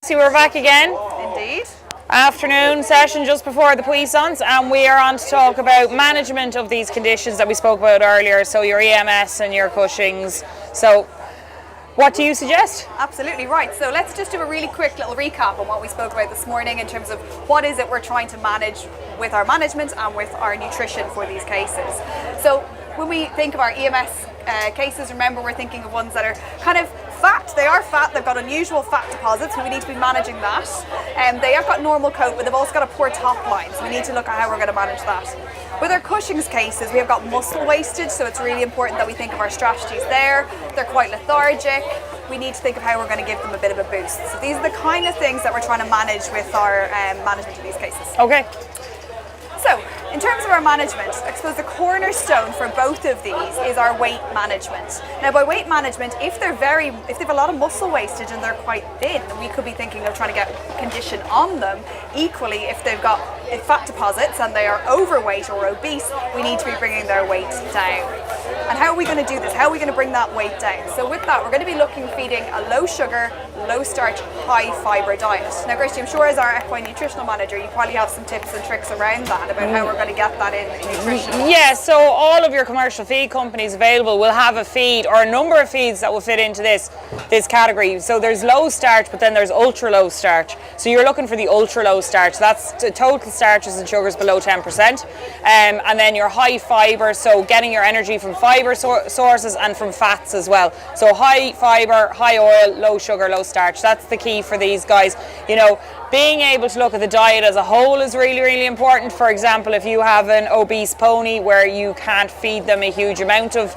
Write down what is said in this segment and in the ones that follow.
So we're back again. Indeed. Afternoon session just before the puissance, and we are on to talk about management of these conditions that we spoke about earlier, so your EMS and your Cushing's. So what do you suggest? Absolutely right. So let's just do a really quick little recap on what we spoke about this morning in terms of what is it we're trying to manage with our management and with our nutrition for these cases. So when we think of our EMS cases, remember we're thinking of ones that are kind of fat. They are fat, they've got unusual fat deposits, so we need to be managing that. They have got normal coat, but they've also got a poor top line, so we need to look at how we're going to manage that. With our Cushing's cases, we have got muscle wastage, so it's really important that we think of our strategies there. They're quite lethargic. We need to think of how we're going to give them a bit of a boost. So these are the kind of things that we're trying to manage with our management of these cases. Okay. So, in terms of our management, I suppose the cornerstone for both of these is our weight management. Now, by weight management, if they've a lot of muscle wastage and they're quite thin, we could be thinking of trying to get condition on them. Equally, if they've got fat deposits and they are overweight or obese, we need to be bringing their weight down. And how are we going to do this? How are we going to bring that weight down? So with that, we're going to be feeding a low sugar, low starch, high fibre diet. Now, Kirsty, I'm sure as our equine nutritional manager, you probably have some tips and tricks around that about how we're going to get that in nutrition. Yeah, so all of your commercial feed companies available will have a feed or a number of feeds that will fit into this category. So there's low starch, but then there's ultra low starch. So you're looking for the ultra low starch. That's the total starches and sugars below 10%. And then your high fibre, so getting your energy from fibre sources and from fats as well. So high fibre, high oil, low sugar, low starch. That's the key for these guys. You know, being able to look at the diet as a whole is really, really important. For example, if you have an obese pony where you can't feed them a huge amount of,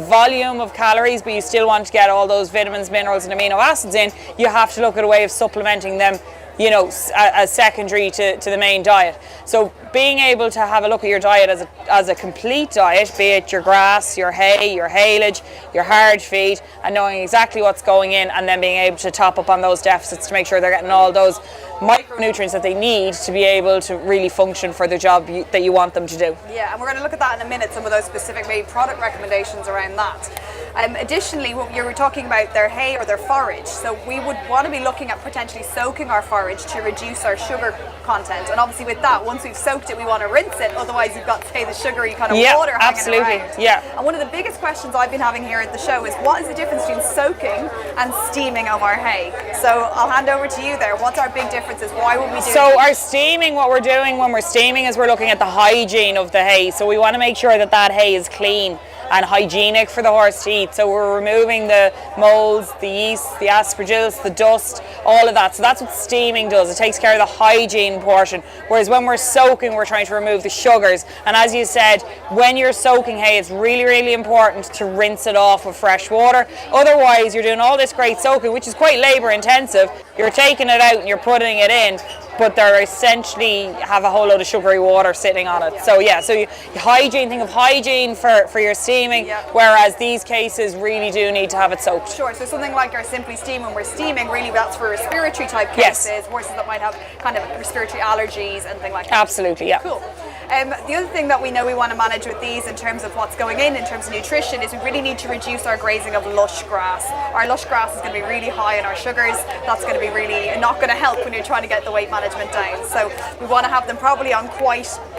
volume of calories, but you still want to get all those vitamins, minerals and amino acids in, you have to look at a way of supplementing them, as secondary to the main diet. So being able to have a look at your diet as a complete diet, be it your grass, your hay, your haylage, your hard feed, and knowing exactly what's going in, and then being able to top up on those deficits to make sure they're getting all those micronutrients that they need to be able to really function for the job that you want them to do. Yeah, and we're going to look at that in a minute, some of those specific maybe product recommendations around that. Additionally, what you were talking about, their hay or their forage. So we would want to be looking at potentially soaking our forage to reduce our sugar content. And obviously with that, once we've soaked it, we want to rinse it. Otherwise, you've got, say, the sugary kind of water hanging around. Yeah. And one of the biggest questions I've been having here at the show is what is the difference between soaking and steaming of our hay? So I'll hand over to you there. What's our big differences? Why would we do So our steaming, what we're doing when we're steaming is we're looking at the hygiene of the hay. So we want to make sure that hay is clean and hygienic for the horse to eat. So we're removing the molds, the yeast, the aspergills, the dust, all of that. So that's what steaming does. It takes care of the hygiene portion. Whereas when we're soaking, we're trying to remove the sugars. And as you said, when you're soaking hay, it's really, really important to rinse it off with fresh water. Otherwise, you're doing all this great soaking, which is quite labour intensive. You're taking it out and you're putting it in, but they're essentially have a whole load of sugary water sitting on it. Yeah. So yeah, so you hygiene, think of hygiene for your steaming, whereas these cases really do need to have it soaked. Sure, so something like our Simply Steam, when we're steaming, really that's for respiratory type cases, horses that might have kind of respiratory allergies and things like that. Absolutely, yeah. Cool. The other thing that we know we want to manage with these in terms of what's going in terms of nutrition is we really need to reduce our grazing of lush grass. Our lush grass is going to be really high in our sugars. That's going to be really not going to help when you're trying to get the weight management down. So we want to have them probably on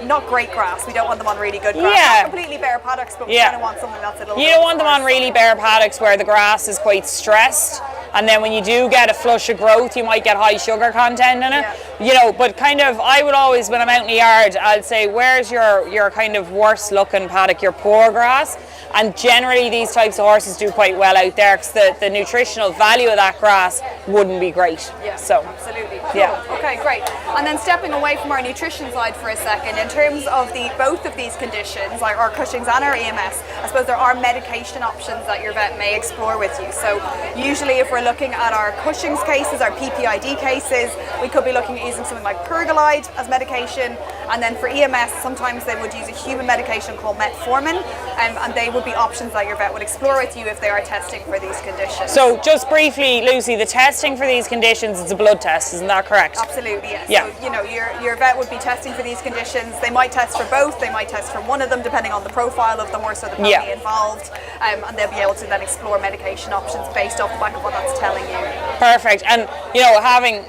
not great grass. We don't want them on really good grass. Yeah. Not completely bare paddocks, but we kind of want something that's a little bit. You don't want them on really bare paddocks where the grass is quite stressed. And then when you do get a flush of growth, you might get high sugar content in it. But kind of, I would always, when I'm out in the yard, I'd say, where's your kind of worst looking paddock, your poor grass? And generally these types of horses do quite well out there because the nutritional value of that grass wouldn't be great. Yeah, so absolutely. Cool. Yeah. Okay, great. And then stepping away from our nutrition side for a second, in terms of both of these conditions, like our Cushing's and our EMS, I suppose there are medication options that your vet may explore with you. So usually if we're looking at our Cushing's cases, our PPID cases, we could be looking at using something like pergolide as medication. And then for EMS, sometimes they would use a human medication called metformin, and they would be options that your vet would explore with you if they are testing for these conditions. So just briefly, Lucy, the testing for these conditions is a blood test, isn't that correct? Absolutely, yes. Yeah. So, your vet would be testing for these conditions. They might test for both, they might test for one of them, depending on the profile of the horse or the pony involved, and they'll be able to then explore medication options based off the back of what that's telling you. Perfect. And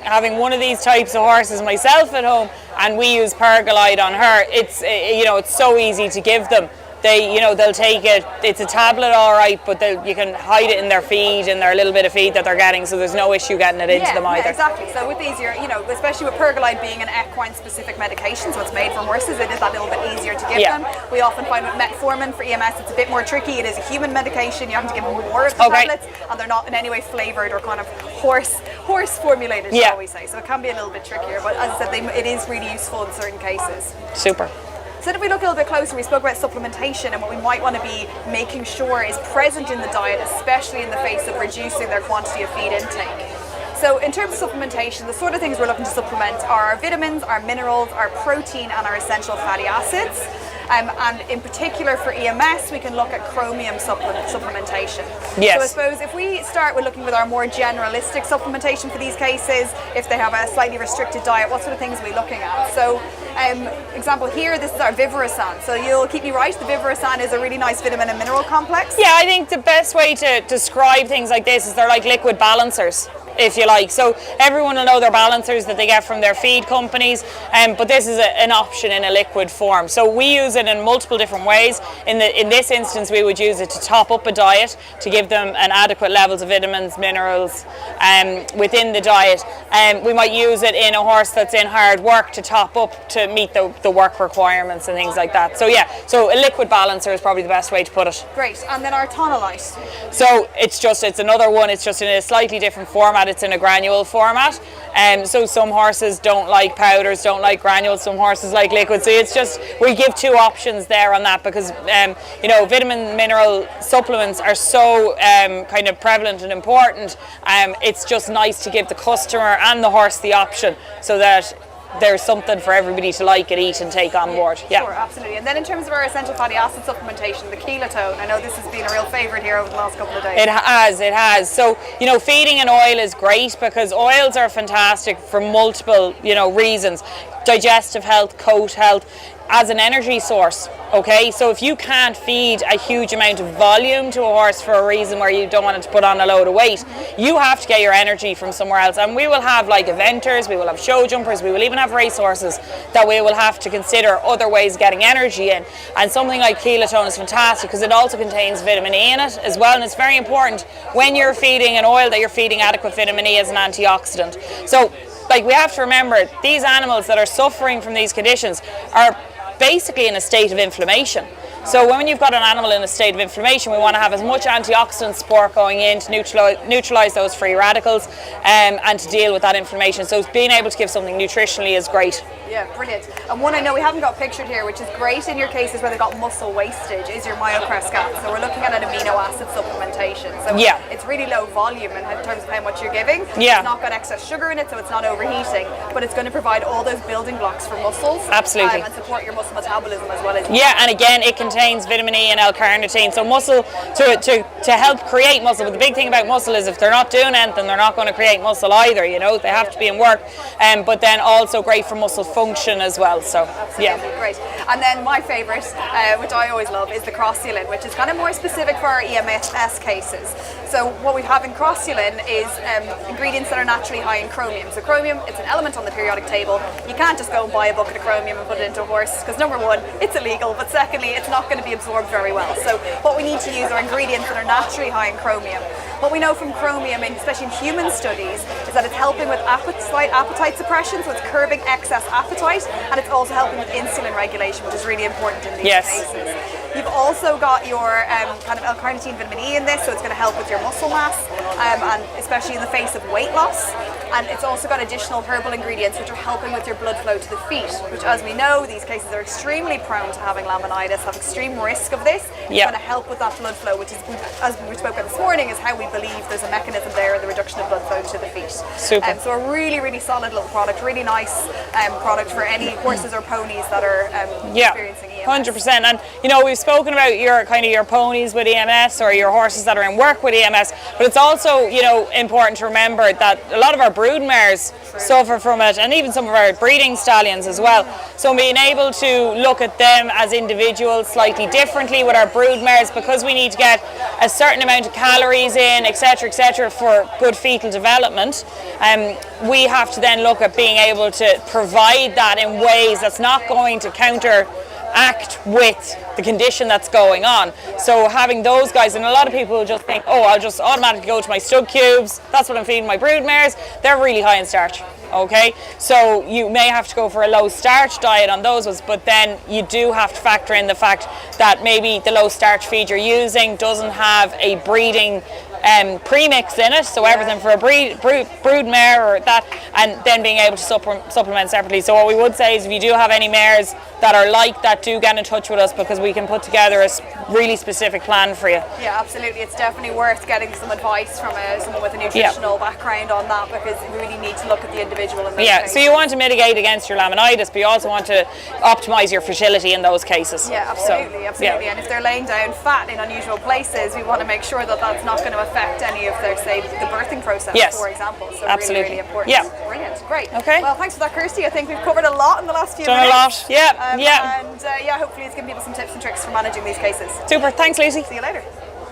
having one of these types of horses myself at home, and we use Pergolide on her, it's it's so easy to give them. They'll take it. It's a tablet, all right, but you can hide it in their feed and their little bit of feed that they're getting, so there's no issue getting it into them either. Yeah, exactly. So with these, especially with Pergolide being an equine-specific medication, so it's made from horses, it is that little bit easier to give them. We often find with metformin for EMS, it's a bit more tricky. It is a human medication. You have to give them more of the tablets, and they're not in any way flavored or kind of horse formulated, shall we say. So it can be a little bit trickier, but as I said, it is really useful in certain cases. Super. So if we look a little bit closer, we spoke about supplementation and what we might want to be making sure is present in the diet, especially in the face of reducing their quantity of feed intake. So in terms of supplementation, the sort of things we're looking to supplement are our vitamins, our minerals, our protein and our essential fatty acids. And in particular for EMS, we can look at chromium supplementation. Yes. So I suppose if we start with looking with our more generalistic supplementation for these cases, if they have a slightly restricted diet, what sort of things are we looking at? So, example here, this is our Vivarasan. So you'll keep me right, the Vivarasan is a really nice vitamin and mineral complex. Yeah, I think the best way to describe things like this is they're like liquid balancers, if you like. So everyone will know their balancers that they get from their feed companies, but this is an option in a liquid form. So we use it in multiple different ways. In this instance, we would use it to top up a diet, to give them an adequate levels of vitamins, minerals within the diet. We might use it in a horse that's in hard work to top up to meet the work requirements and things like that. So yeah, so a liquid balancer is probably the best way to put it. Great. And then our tonalite. So it's another one. It's just in a slightly different format. It's in a granule format. So some horses don't like powders, don't like granules. Some horses like liquid. So it's just, we give two options there on that because vitamin mineral supplements are so kind of prevalent and important. It's just nice to give the customer and the horse the option so that there's something for everybody to like and eat and take on board. Yeah, sure, absolutely. And then in terms of our essential fatty acid supplementation, the ketone, I know this has been a real favourite here over the last couple of days. It has. So, feeding in oil is great because oils are fantastic for multiple, reasons. Digestive health, coat health, as an energy source. Okay, so if you can't feed a huge amount of volume to a horse for a reason where you don't want it to put on a load of weight, you have to get your energy from somewhere else. And we will have like eventers, we will have show jumpers, we will even have race horses that we will have to consider other ways of getting energy in. And something like ketone is fantastic because it also contains vitamin E in it as well. And it's very important when you're feeding an oil that you're feeding adequate vitamin E as an antioxidant. So we have to remember these animals that are suffering from these conditions are basically in a state of inflammation. So when you've got an animal in a state of inflammation, we want to have as much antioxidant support going in to neutralise those free radicals and to deal with that inflammation. So being able to give something nutritionally is great. Yeah, brilliant. And one I know we haven't got pictured here, which is great in your cases where they've got muscle wastage, is your myocrescat. So we're looking at an amino acid supplementation. So it's really low volume in terms of how much you're giving. Yeah. It's not got excess sugar in it, so it's not overheating, but it's going to provide all those building blocks for muscles. Absolutely. And support your muscle metabolism as well as and again, it contains vitamin E and L-carnitine. So muscle, to help create muscle, but the big thing about muscle is if they're not doing anything, they're not going to create muscle either, they have to be in work. But then also great for muscle function as well. So absolutely, great. And then my favourite, which I always love, is the crossulin, which is kind of more specific for our EMS cases. So what we have in crossulin is ingredients that are naturally high in chromium. So chromium, it's an element on the periodic table. You can't just go and buy a bucket of chromium and put it into a horse because number one, it's illegal, but secondly, it's not going to be absorbed very well. So what we need to use are ingredients that are naturally high in chromium. What we know from chromium, and especially in human studies, is that it's helping with slight appetite suppression, so it's curbing excess appetite, and it's also helping with insulin regulation, which is really important in these cases. You've also got your kind of L-carnitine vitamin E in this, so it's going to help with your muscle mass. and especially in the face of weight loss. And it's also got additional herbal ingredients which are helping with your blood flow to the feet, which, as we know, these cases are extremely prone to having laminitis, have extreme risk of this. It's going to help with that blood flow, which is, as we spoke about this morning, is how we believe there's a mechanism there in the reduction of blood flow to the feet. Super. So a really, really solid little product, really nice product for any horses or ponies that are experiencing EMS. 100%. And we've spoken about your ponies with EMS or your horses that are in work with EMS, but it's also important to remember that a lot of our brood mares suffer from it, and even some of our breeding stallions as well. So being able to look at them as individuals slightly differently with our brood mares, because we need to get a certain amount of calories in, etc., for good fetal development, we have to then look at being able to provide that in ways that's not going to counteract with the condition that's going on. So having those guys, and a lot of people will just think, oh, I'll just automatically go to my stud cubes, that's what I'm feeding my brood mares. They're really high in starch. Okay, so you may have to go for a low starch diet on those ones, but then you do have to factor in the fact that maybe the low starch feed you're using doesn't have a breeding premix in it, so everything for a brood mare or that, and then being able to supplement separately. So what we would say is, if you do have any mares that are like that, do get in touch with us, because we can put together a really specific plan for you. Yeah, absolutely. It's definitely worth getting some advice from someone with a nutritional background on that, because we really need to look at the individual in those cases. So you want to mitigate against your laminitis, but you also want to optimize your fertility in those cases. Yeah, absolutely, absolutely. And if they're laying down fat in unusual places, we want to make sure that that's not going to affect any of their, say, the birthing process, for example. So absolutely. Really, really important. Yeah. Brilliant. Great. Okay. Well, thanks for that, Kirsty. I think we've covered a lot in the last few minutes. minutes. Done a lot. And hopefully it's given people some tips and tricks for managing these cases. Super. Thanks, Lucy. See you later.